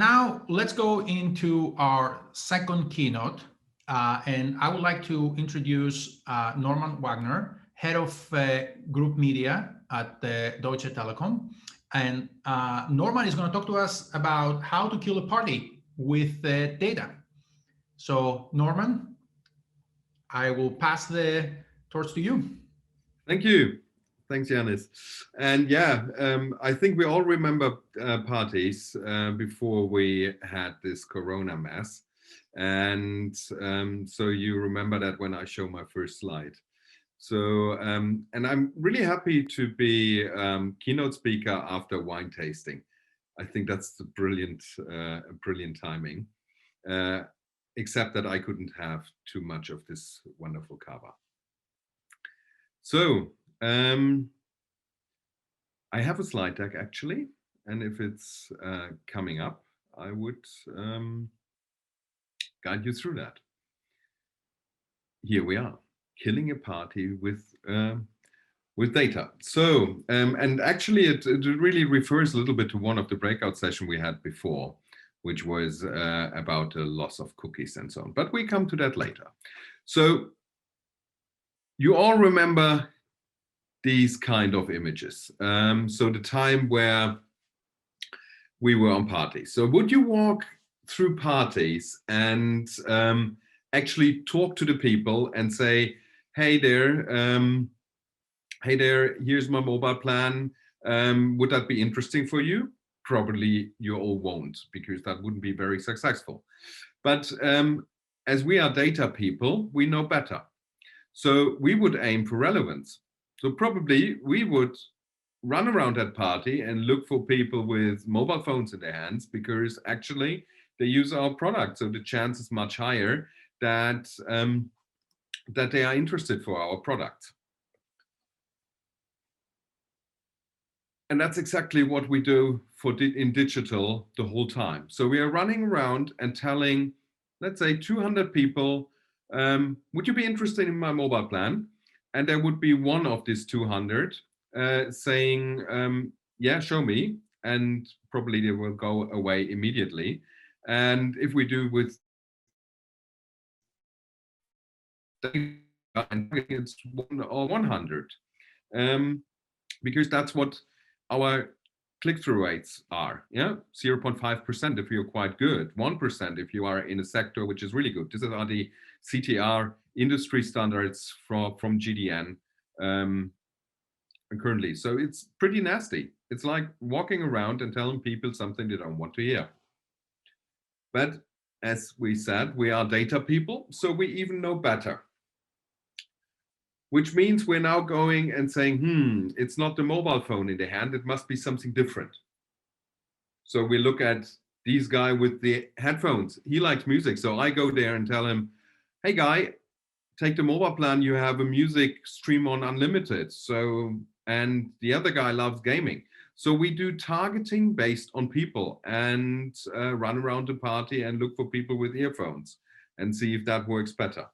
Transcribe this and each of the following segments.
now let's go into our second keynote. And I would like to introduce Norman Wagner, head of group media at Deutsche Telekom. And Norman is going to talk to us about how to kill a party with data. So Norman, I will pass the torch to you. Thank you. Thanks, Yanis. And yeah, I think we all remember parties before we had this Corona mess. And so you remember that when I show my first slide. So, and I'm really happy to be keynote speaker after wine tasting. I think that's the brilliant timing, except that I couldn't have too much of this wonderful cava. So, I have a slide deck actually, and if it's coming up, I would guide you through that. Here we are, killing a party with data. So, and actually it really refers a little bit to one of the breakout sessions we had before, which was about the loss of cookies and so on. But we come to that later. So you all remember these kind of images. So the time where we were on parties. So would you walk through parties and actually talk to the people and say, hey there, here's my mobile plan. Would that be interesting for you? Probably you all won't, because that wouldn't be very successful. But as we are data people, we know better. So we would aim for relevance. So probably we would run around that party and look for people with mobile phones in their hands, because actually they use our product. So the chance is much higher that, that they are interested for our product. And that's exactly what we do in digital the whole time. So we are running around and telling, let's say 200 people, would you be interested in my mobile plan? And there would be one of these 200 saying, yeah, show me. And probably they will go away immediately. And if we do with it's 1 or 100, because that's what our click-through rates are, yeah? 0.5% if you're quite good, 1% if you are in a sector which is really good. These are the CTR industry standards from GDN currently. So it's pretty nasty. It's like walking around and telling people something they don't want to hear. But as we said, we are data people, so we even know better. Which means we're now going and saying, it's not the mobile phone in the hand, it must be something different. So we look at this guy with the headphones. He likes music, so I go there and tell him, hey guy, take the mobile plan, you have a music stream on unlimited. So, and the other guy loves gaming. So we do targeting based on people and run around the party and look for people with earphones and see if that works better.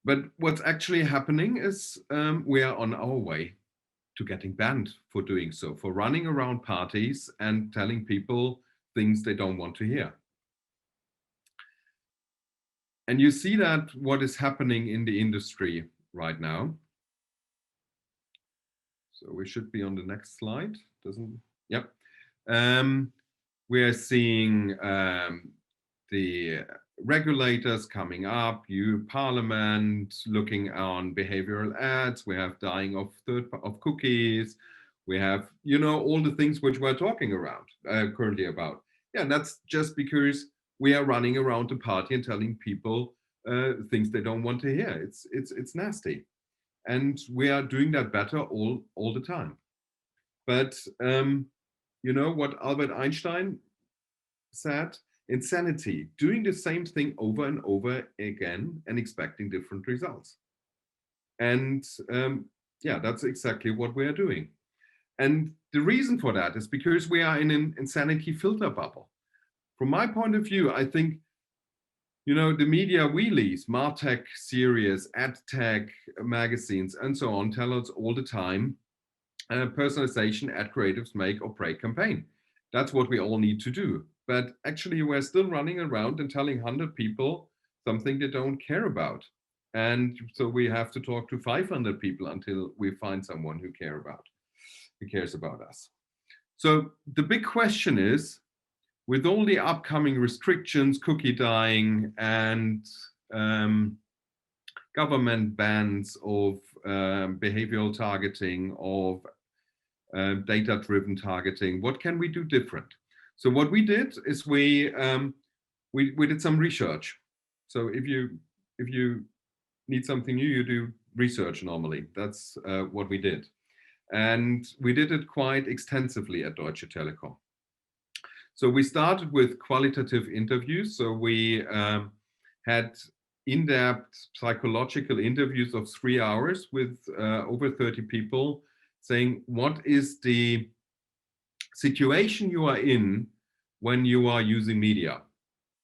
But what's actually happening is we are on our way to getting banned for doing so, for running around parties and telling people things they don't want to hear. And you see that what is happening in the industry right now. So we should be on the next slide. Yep. We are seeing the regulators coming up, Parliament looking on behavioral ads. We have dying of cookies. We have, all the things which we're talking around currently about. Yeah, that's just because we are running around the party and telling people things they don't want to hear. It's nasty, and we are doing that better all the time. But what Albert Einstein said. Insanity, doing the same thing over and over again and expecting different results. And yeah, that's exactly what we are doing. And the reason for that is because we are in an insanity filter bubble. From my point of view, I think, the media wheelies, MarTech series, AdTech magazines, and so on, tell us all the time personalization at creatives make or break campaign. That's what we all need to do. But actually, we're still running around and telling 100 people something they don't care about. And so we have to talk to 500 people until we find someone who cares about us. So the big question is, with all the upcoming restrictions, cookie dying, and government bans of behavioral targeting, of data-driven targeting, what can we do different? So what we did is we did some research. So if you need something new, you do research normally. That's what we did. And we did it quite extensively at Deutsche Telekom. So we started with qualitative interviews. So we had in-depth psychological interviews of 3 hours with over 30 people, saying what is the situation you are in when you are using media.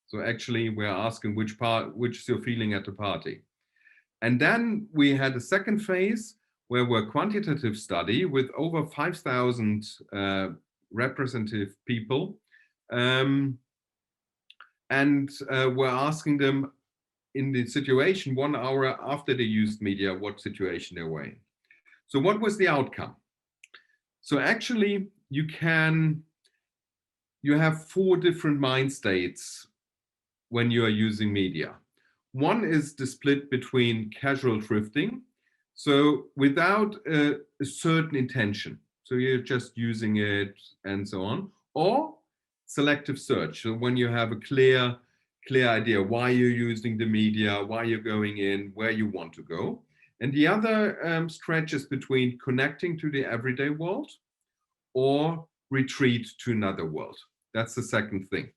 So actually we're asking which is your feeling at the party. And then we had a second phase where we're quantitative study with over 5,000 representative people. And we're asking them in the situation 1 hour after they used media, what situation they were in. So what was the outcome? So actually you have 4 different mind states when you are using media. One is the split between casual drifting, so without a certain intention. So you're just using it and so on, or selective search. So when you have a clear idea why you're using the media, why you're going in, where you want to go. And the other stretch is between connecting to the everyday world or retreat to another world. That's the second thing.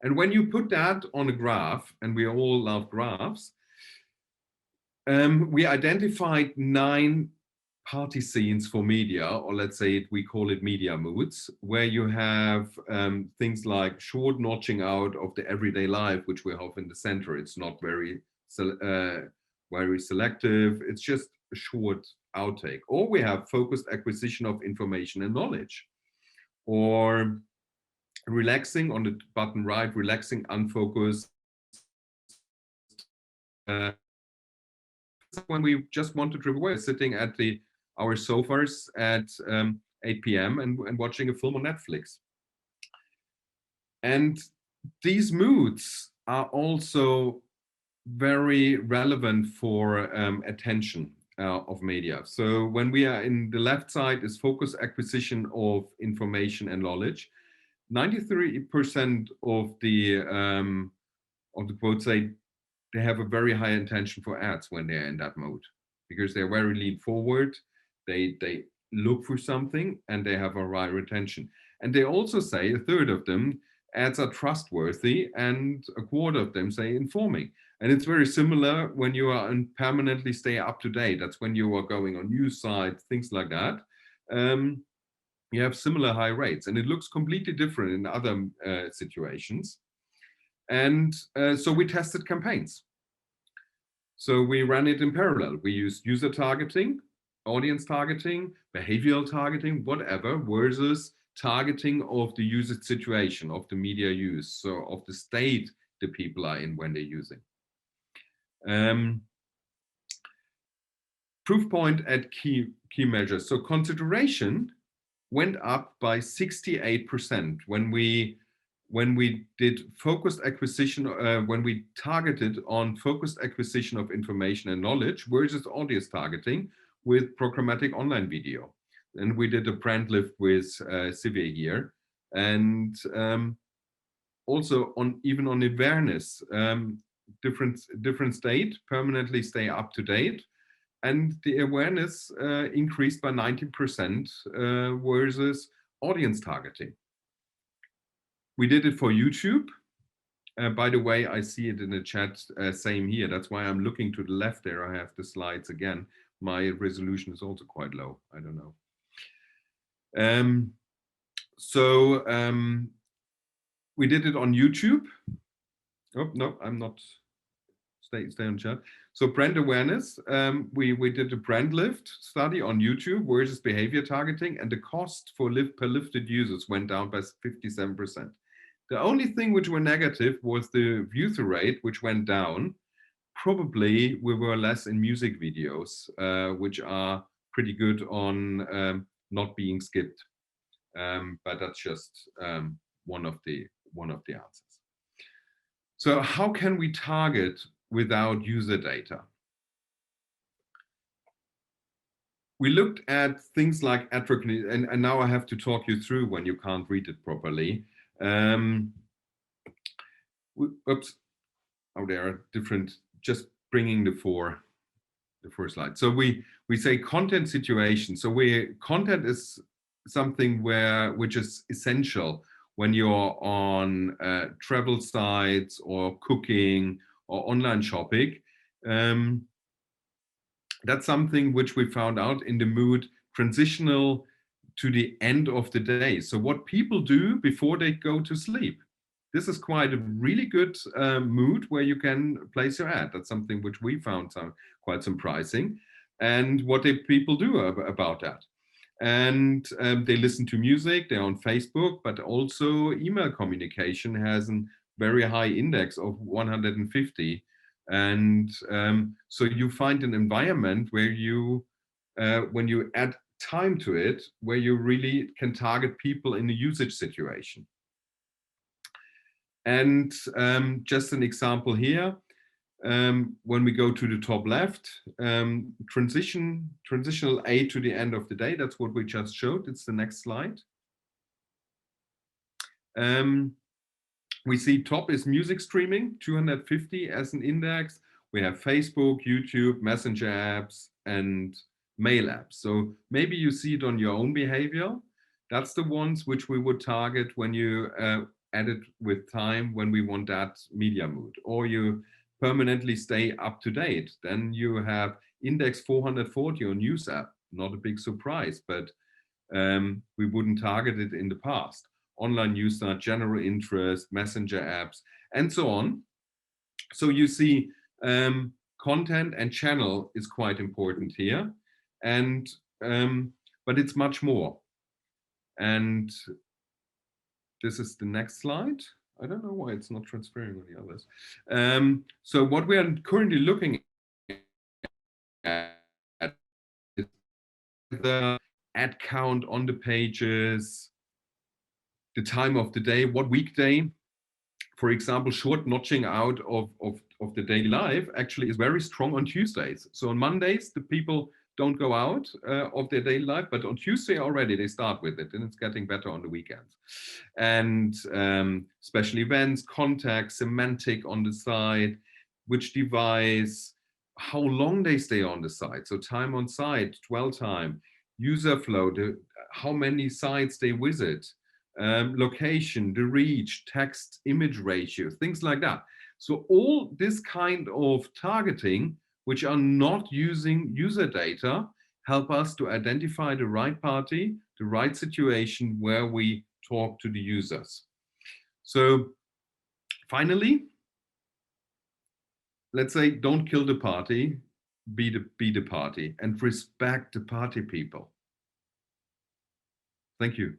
And when you put that on a graph, and we all love graphs, we identified 9 party scenes for media, or let's say we call it media moods, where you have things like short notching out of the everyday life, which we have in the center. It's not very selective. It's just a short outtake. Or we have focused acquisition of information and knowledge, or relaxing on the bottom right, relaxing, unfocused. When we just want to drift away, sitting at our sofas at 8 p.m. and watching a film on Netflix. And these moods are also very relevant for attention of media. So when we are in the left side is focus acquisition of information and knowledge. 93% of the quotes say they have a very high intention for ads when they're in that mode, because they're very lean forward. They look for something and they have a high retention. And they also say, a third of them, ads are trustworthy, and a quarter of them say informing. And it's very similar when you are permanently stay up to date. That's when you are going on news sites, things like that. You have similar high rates, and it looks completely different in other situations. And so we tested campaigns. So we ran it in parallel. We used user targeting, audience targeting, behavioral targeting, whatever, versus targeting of the user situation, of the media use, so of the state the people are in when they're using. Proof point at key measures. So consideration went up by 68% when we did focused acquisition, when we targeted on focused acquisition of information and knowledge versus audience targeting with programmatic online video. And we did a brand lift with Civier here. And also even on awareness, different state, permanently stay up to date. And the awareness increased by 19% versus audience targeting. We did it for YouTube. By the way, I see it in the chat, same here. That's why I'm looking to the left there. I have the slides again. My resolution is also quite low. I don't know. We did it on YouTube. Oh, no, I'm not. stay on chat. So brand awareness, we did a brand lift study on YouTube versus behavior targeting, and the cost for per lifted users went down by 57%. The only thing which were negative was the view-through rate, which went down. Probably we were less in music videos, which are pretty good on not being skipped. But that's just one of the answers. So how can we target without user data? We looked at things like ad recognition, and now I have to talk you through when you can't read it properly. Oops, oh, there are different, just bringing the four slides. So we say content situation. So content is something which is essential when you're on travel sites or cooking or online shopping. That's something which we found out in the mood transitional to the end of the day. So what people do before they go to sleep. This is quite a really good mood where you can place your ad. That's something which we found quite surprising. And what do people do about that? And they listen to music, they're on Facebook, but also email communication has a very high index of 150. And so you find an environment where you, when you add time to it, where you really can target people in a usage situation. And just an example here, when we go to the top left, transitional A to the end of the day, that's what we just showed. It's the next slide. We see top is music streaming, 250 as an index. We have Facebook, YouTube, Messenger apps, and mail apps. So maybe you see it on your own behavior. That's the ones which we would target when you add it with time, when we want that media mood, or you permanently stay up to date. Then you have index 440 on news app. Not a big surprise, but we wouldn't target it in the past. Online news, general interest, messenger apps, and so on. So you see content and channel is quite important here, and but it's much more. And this is the next slide. I don't know why it's not transferring on the others. So what we are currently looking at is the ad count on the pages, the time of the day, what weekday. For example, short notching out of the daily life actually is very strong on Tuesdays. So on Mondays, the people don't go out of their daily life, but on Tuesday already they start with it, and it's getting better on the weekends. And special events, contact, semantic on the site, which device, how long they stay on the site. So time on site, dwell time, user flow, how many sites they visit, location, the reach, text image ratio, things like that. So all this kind of targeting, which are not using user data, help us to identify the right party, the right situation where we talk to the users. So finally, let's say, don't kill the party, be the party, and respect the party people. Thank you.